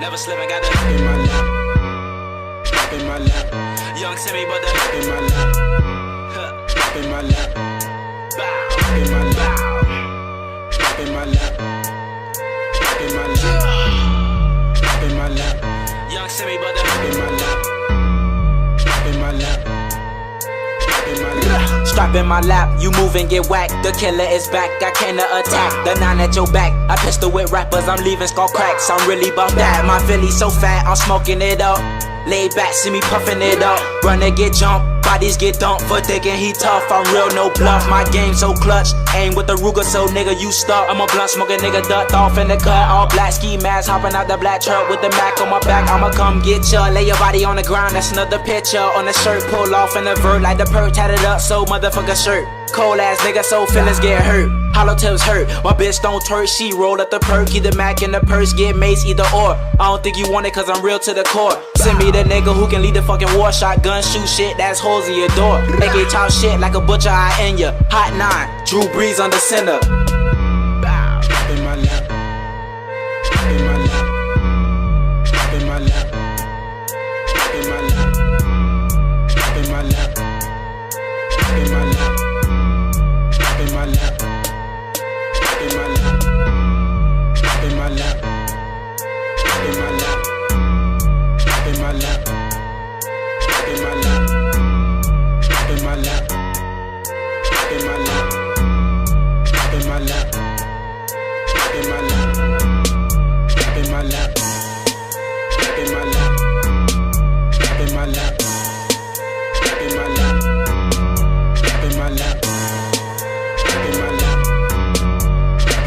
Never slipping, got the in my lap, in my lap, young Timmy, but the in my lap, in my lap, bow, in my lap, bow. in my lap, in my lap, in my lap, Young Timmy, but the in my lap, in my lap, in my lap. Strap in my lap, you move and get whacked. The killer is back, I cannot attack. The 9 at your back, I pistol with rappers, I'm leaving skull cracks. I'm really about that, my Philly so fat, I'm smoking it up. Laid back, see me puffing it up. Run to get jumped, bodies get dumped. For thinking he tough, I'm real, no bluff. My game so clutch, aim with the Ruger, so nigga you stuck. I'm a blunt smoking nigga, ducked off in the cut. All black ski mask, hopping out the black truck with the Mac on my back. I'ma come get ya, lay your body on the ground. That's another picture on the shirt, pull off in the vert like the perk, tatted up, so motherfucker shirt. Cold ass nigga, so feelings get hurt. Hollow tips hurt. My bitch don't twerk, she roll up the perk. Either Mac in the purse, get mace, either or. I don't think you want it cause I'm real to the core. Send me the nigga who can lead the fucking war. Shotgun, shoot shit, that's holes in your door. AK talk shit like a butcher, I end ya. Hot 9, Drew Brees on the center. bow. In my lap, in my lap, in my lap, in my lap, in my lap, in my lap, in my lap, in my lap, in my lap, in my lap, in my lap, in my lap, in my lap, in my lap, in my lap. In my lap, in my lap, in my lap, in my lap, in my lap, in my lap,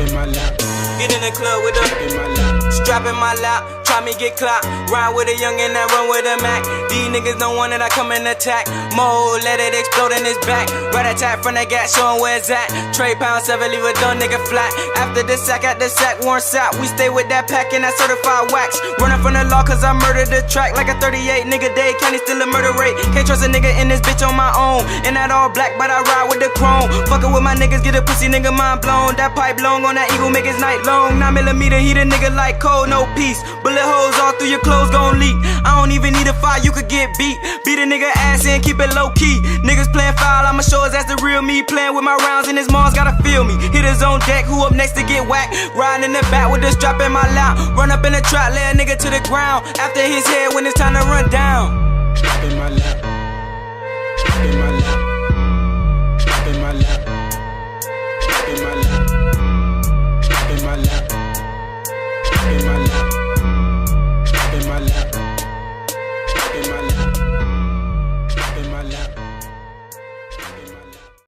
in my lap, Get in the club with them. in my lap. Strap in my lap, try me get clocked. Ride with a youngin' that run with a Mac. These niggas don't want it, I come and attack. Mo, let it explode in his back. Right attack from the gat, showing where it's at. Trade pound 7, leave a dumb nigga flat. After the sack, at the sack, worn out. We stay with that pack and that certified wax. Running from the law cause I murdered the track. Like a 38 nigga day, County still a murder rate. Can't trust a nigga in this bitch on my own. And that all black, but I ride with the chrome. Fuckin' with my niggas, get a pussy nigga mind blown. That pipe long on that eagle, make his night long. 9mm, heat a nigga like cold, no peace. Bullet holes all through your clothes gon' leak. I don't even need a fire, you could get beat. Beat a nigga ass and keep it low key. Niggas playing foul, I'ma show us that's the real me. Playing with my rounds and his mom's gotta feel me. Hit his own deck, who up next to get whacked? Riding in the back with the strap in my lap. Run up in the trap, lay a nigga to the ground. After his head when it's time to run down. In my lap, in my lap, in my lap, in my lap, in my lap, in my lap, in my lap.